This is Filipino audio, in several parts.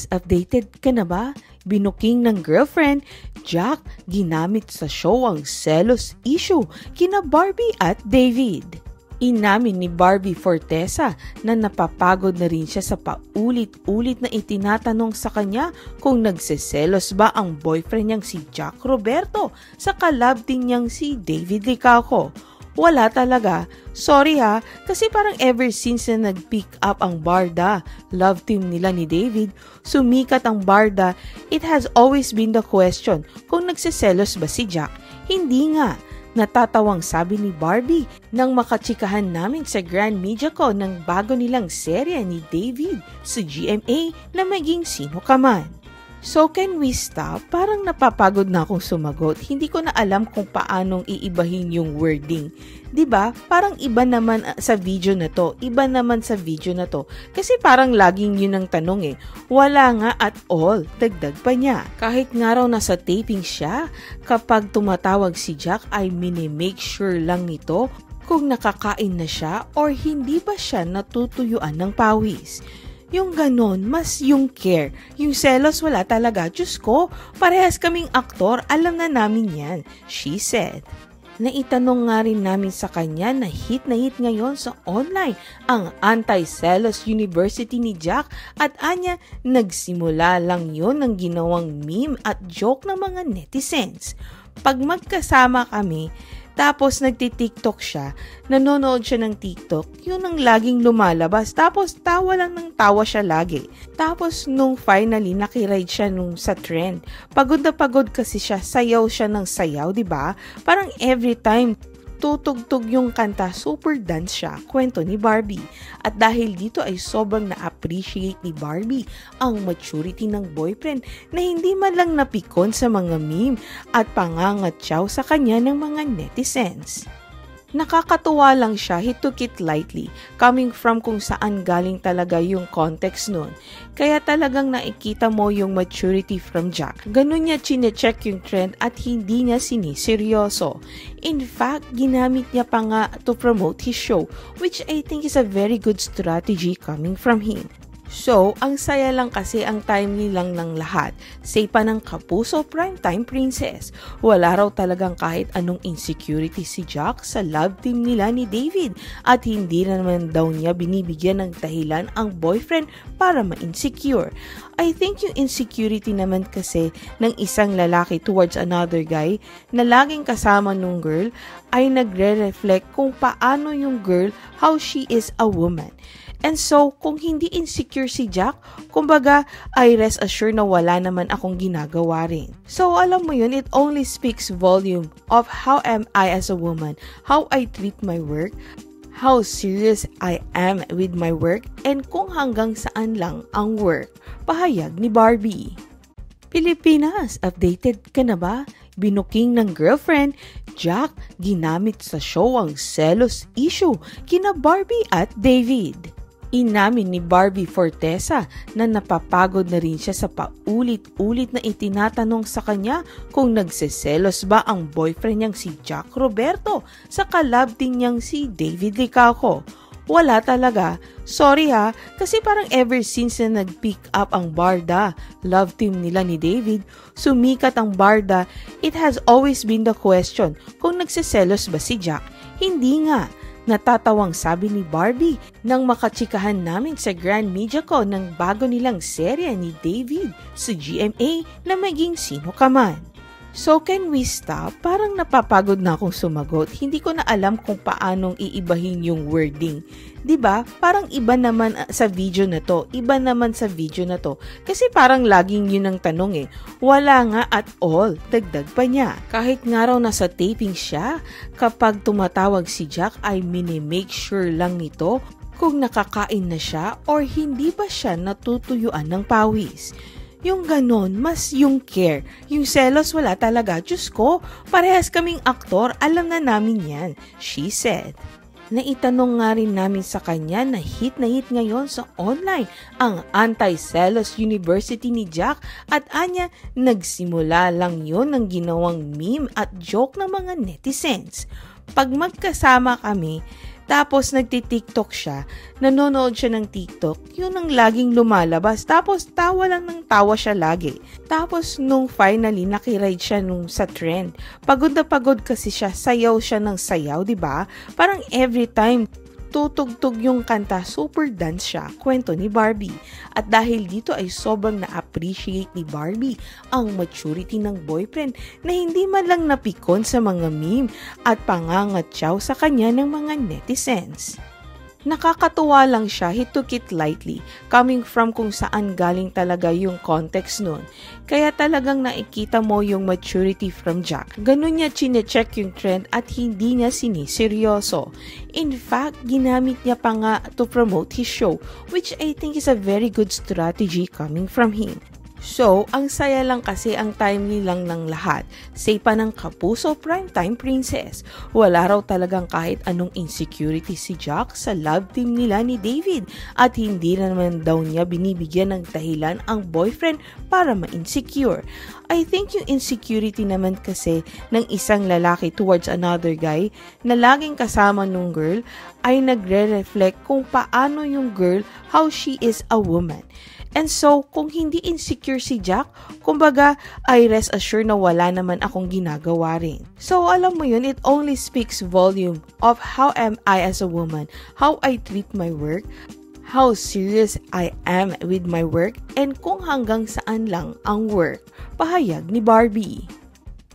Pilipinas, updated ka na ba? Binuking ng girlfriend, Jack, ginamit sa show ang selos issue kina Barbie at David. Inamin ni Barbie Fortesa na napapagod na rin siya sa paulit-ulit na itinatanong sa kanya kung nagseselos ba ang boyfriend niyang si Jack Roberto sa kalab din niyang si David Licauco. Wala talaga. Sorry ha, kasi parang ever since na nag-pick up ang Barda, love team nila ni David, sumikat ang Barda, it has always been the question kung nagseselos ba si Jack. Hindi nga. Natatawang sabi ni Barbie nang makachikahan namin sa Grand Media ko ng bago nilang serye ni David sa GMA na maging sino ka man. So can we stop? Parang napapagod na akong sumagot. Hindi ko na alam kung paanong iibahin yung wording. 'Di ba? Parang iba naman sa video na to. Iba naman sa video na to. Kasi parang laging yun ang tanong eh. Wala nga at all. Dagdag pa niya. Kahit nga raw nasa taping siya, kapag tumatawag si Jack ay mini-make sure lang nito kung nakakain na siya or hindi ba siya natutuyuan ng pawis. Yung ganon, mas yung care. Yung selos wala talaga. Diyos ko, parehas kaming aktor, alam na namin yan, she said. Naitanong nga rin namin sa kanya na hit ngayon sa online ang Anti-Selos University ni Jack at anya nagsimula lang yon ng ginawang meme at joke ng mga netizens. Pag magkasama kami, tapos nagti-TikTok siya, nanonood siya ng TikTok, yun ang laging lumalabas, tapos tawa lang ng tawa siya lagi. Tapos nung finally nakiride siya sa trend, pagod na pagod kasi siya, sayaw siya ng sayaw, diba? Parang every time tutugtog yung kanta, super dance siya, kwento ni Barbie. At dahil dito ay sobrang na-appreciate ni Barbie ang maturity ng boyfriend na hindi man lang napikon sa mga meme at pangangatsaw sa kanya ng mga netizens. Nakakatuwa lang siya, he took it lightly, coming from kung saan galing talaga yung context nun. Kaya talagang nakikita mo yung maturity from Jack. Ganun niya chinecheck yung trend at hindi niya siniseryoso. In fact, ginamit niya pa nga to promote his show, which I think is a very good strategy coming from him. So, ang saya lang kasi ang timely lang ng lahat. Say pa ng kapuso primetime princess. Wala raw talagang kahit anong insecurity si Jack sa love team nila ni David at hindi naman daw niya binibigyan ng dahilan ang boyfriend para ma-insecure. I think yung insecurity naman kasi ng isang lalaki towards another guy na laging kasama nung girl ay nagre-reflect kung paano yung girl, how she is a woman. And so, kung hindi insecure si Jack, kumbaga, I rest assured na wala naman akong ginagawa rin. So, alam mo yun, it only speaks volume of how am I as a woman, how I treat my work, how serious I am with my work, and kung hanggang saan lang ang work. Pahayag ni Barbie. Pilipinas, updated ka na ba? Binuking ng girlfriend, Jack, ginamit sa show ang selos issue kina Barbie at David. Inamin ni Barbie Fortesa na napapagod na rin siya sa paulit-ulit na itinatanong sa kanya kung nagseselos ba ang boyfriend niyang si Jack Roberto sa kalab din niyang si David Licauco. Wala talaga. Sorry ha, kasi parang ever since na nag-pick up ang Barda, love team nila ni David, sumikat ang Barda, it has always been the question kung nagseselos ba si Jack. Hindi nga. Natatawang sabi ni Barbie nang makachikahan namin sa Grand Media ko ng bago nilang serye ni David sa GMA na maging sino ka man. So can we stop? Parang napapagod na akong sumagot. Hindi ko na alam kung paanong iibahin yung wording. 'Di ba? Parang iba naman sa video na to. Iba naman sa video na to. Kasi parang laging yun ang tanong eh. Wala nga at all. Dagdag pa niya. Kahit nga raw nasa taping siya, kapag tumatawag si Jack ay mini-make sure lang nito kung nakakain na siya or hindi ba siya natutuyuan ng pawis. Yung ganon, mas yung care. Yung selos wala talaga. Diyos ko, parehas kaming aktor, alam na namin yan, she said. Naitanong nga rin namin sa kanya na hit ngayon sa online ang Anti-Selos University ni Jack at anya nagsimula lang yon ng ginawang meme at joke ng mga netizens. Pag magkasama kami, Tapos nagti-TikTok siya, nanonood siya ng TikTok, yun ang laging lumalabas. Tapos tawa lang ng tawa siya lagi. Tapos nung finally nakiride siya sa trend, pagod na pagod kasi siya, sayaw siya ng sayaw, di ba? Parang every time tutugtog yung kanta, super dance siya, kwento ni Barbie. At dahil dito ay sobrang na-appreciate ni Barbie ang maturity ng boyfriend na hindi man lang napikon sa mga meme at pangangatsaw sa kanya ng mga netizens. Nakakatuwa lang siya, he took it lightly, coming from kung saan galing talaga yung context nun. Kaya talagang nakikita mo yung maturity from Jack. Ganun niya chinecheck yung trend at hindi niya siniseryoso. In fact, ginamit niya pa nga to promote his show, which I think is a very good strategy coming from him. So, ang saya lang kasi ang timely lang ng lahat. Say pa ng kapuso primetime princess. Wala raw talagang kahit anong insecurity si Jack sa love team nila ni David at hindi naman daw niya binibigyan ng dahilan ang boyfriend para ma-insecure. I think yung insecurity naman kasi ng isang lalaki towards another guy na laging kasama nung girl ay nagre-reflect kung paano yung girl, how she is a woman. And so, kung hindi insecure si Jack, kumbaga, I rest assured na wala naman akong ginagawa rin. So, alam mo yun, it only speaks volume of how am I as a woman, how I treat my work, how serious I am with my work, and kung hanggang saan lang ang work. Pahayag ni Barbie.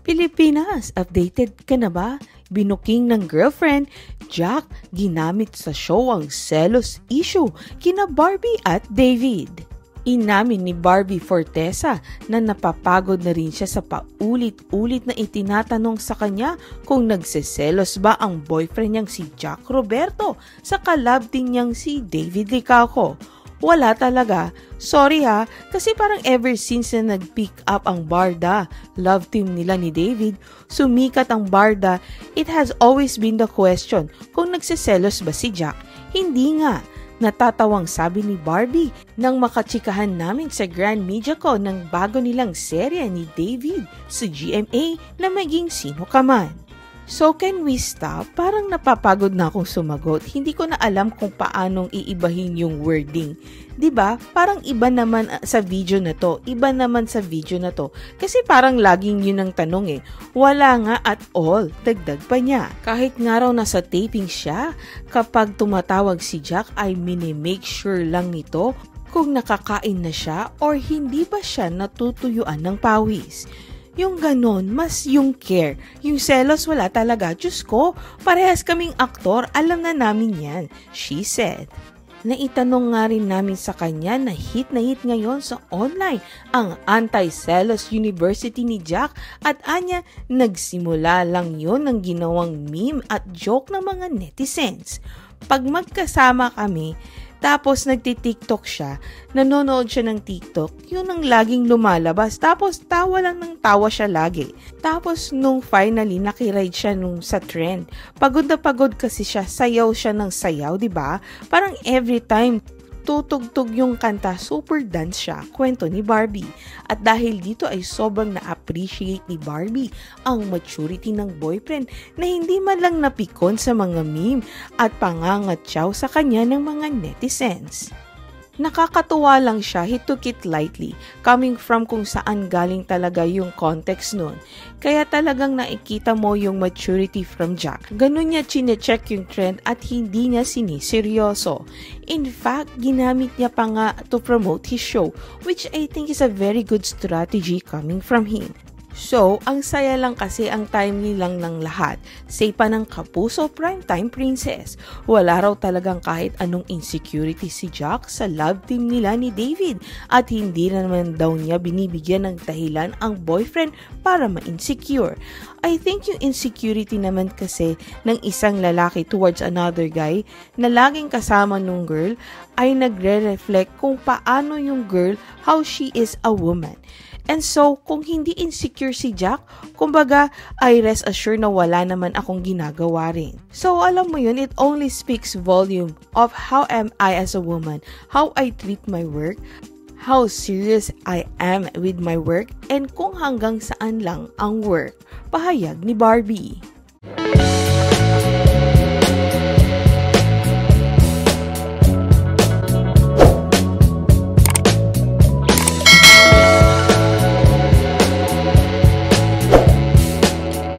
Pilipinas, updated ka na ba? Binuking ng girlfriend, Jack ginamit sa show ang selos issue kina Barbie at David. Inamin ni Barbie Fortesa na napapagod na rin siya sa paulit-ulit na itinatanong sa kanya kung nagseselos ba ang boyfriend niyang si Jack Roberto sa kalab din niyang si David Licauco. Wala talaga. Sorry ha, kasi parang ever since na nag-pick up ang Barda, love team nila ni David, sumikat ang Barda, it has always been the question kung nagseselos ba si Jack. Hindi nga. Natatawang sabi ni Barbie nang makachikahan namin sa Grand Media ko ng bago nilang serye ni David sa GMA na maging sino ka man. So can we stop? Parang napapagod na akong sumagot. Hindi ko na alam kung paanong iibahin yung wording. 'Di ba? Parang iba naman sa video na to. Iba naman sa video na to. Kasi parang laging yun ang tanong eh. Wala nga at all. Dagdag pa niya. Kahit nga raw nasa taping siya, kapag tumatawag si Jack ay mini-make sure lang nito kung nakakain na siya or hindi ba siya natutuyuan ng pawis. Yung ganon, mas yung care. Yung selos wala talaga. Diyos ko, parehas kaming aktor, alam na namin yan, she said. Naitanong nga rin namin sa kanya na hit ngayon sa online ang Anti-Selos University ni Jack at anya nagsimula lang yon ng ginawang meme at joke ng mga netizens. Pag magkasama kami, tapos nagti-TikTok siya, nanonood siya ng TikTok, yun ang laging lumalabas. Tapos tawa lang ng tawa siya lagi. Tapos nung finally nakiride siya sa trend, pagod na pagod kasi siya, sayaw siya ng sayaw, di ba? Parang every time tutugtog yung kanta, super dance siya, kwento ni Barbie. At dahil dito ay sobrang na-appreciate ni Barbie ang maturity ng boyfriend na hindi man lang napikon sa mga meme at pangangatsaw sa kanya ng mga netizens. Nakakatuwa lang siya, he took it lightly, coming from kung saan galing talaga yung context nun. Kaya talagang nakikita mo yung maturity from Jack. Ganun niya chinecheck yung trend at hindi niya siniseryoso. In fact, ginamit niya pa nga to promote his show, which I think is a very good strategy coming from him. So, ang saya lang kasi ang timely lang ng lahat. Say pa ng kapuso primetime princess. Wala raw talagang kahit anong insecurity si Jack sa love team nila ni David at hindi naman daw niya binibigyan ng dahilan ang boyfriend para ma-insecure. I think yung insecurity naman kasi ng isang lalaki towards another guy na laging kasama nung girl ay nagre-reflect kung paano yung girl, how she is a woman. And so, kung hindi insecure si Jack, kumbaga, I rest assured na wala naman akong ginagawa rin. So, alam mo yun, it only speaks volume of how am I as a woman, how I treat my work, how serious I am with my work, and kung hanggang saan lang ang work. Pahayag ni Barbie.